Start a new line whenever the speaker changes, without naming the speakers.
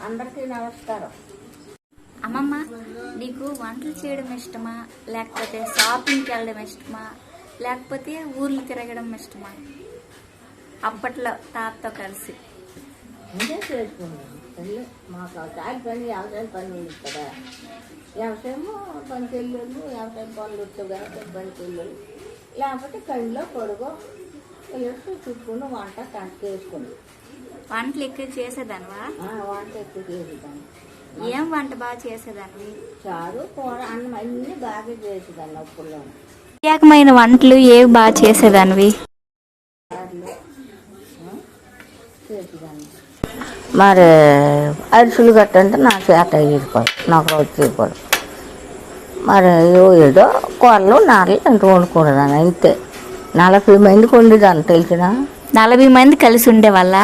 అందరికీ నమస్కారం.
అమ్మమ్మ, నీకు వంటలు చేయడం ఇష్టమా, లేకపోతే షాపింగ్కి వెళ్ళడం ఇష్టమా, లేకపోతే ఊర్లు తిరగడం ఇష్టమా? అప్పట్లో తాతతో కలిసి
ఇదే చేసుకున్నాం. మాకు చాయ్ పని వ్యవసాయ పని ఉంది కదా. వ్యవసాయము పనికి వెళ్ళాము, వ్యవసాయ పనులు వస్తాయి, వ్యవసాయ పనికి వెళ్ళాము. లేకపోతే కళ్ళలో పొడుగు వెళ్ళి చుట్టుకుని వంట కంట చేసుకున్నాం.
వంటలు ఎక్కువ చేసేదానివా?
వంట ఎక్కువ చేసేదాన్ని.
ఏం వంట బాగా చేసేదాన్ని?
చారు, కూర, అన్నం అన్నీ బాగా చేసేదాన్ని. అప్పుల్లో
ప్రత్యేకమైన వంటలు ఏవి బాగా చేసేదానివి?
చేసేదాన్ని. మరి అరిసెలు గట్టంటే నా చేత చేసుకోవాలి, నాకు రోజు చేయకూడదు. మరి ఏదో కూరలు నారలు ఎంత వండుకునేదాన్ని అంతే. 40 మందికి వండేదాన్ని తెలిసిన.
40 మంది కలిసి ఉండేవాళ్ళ?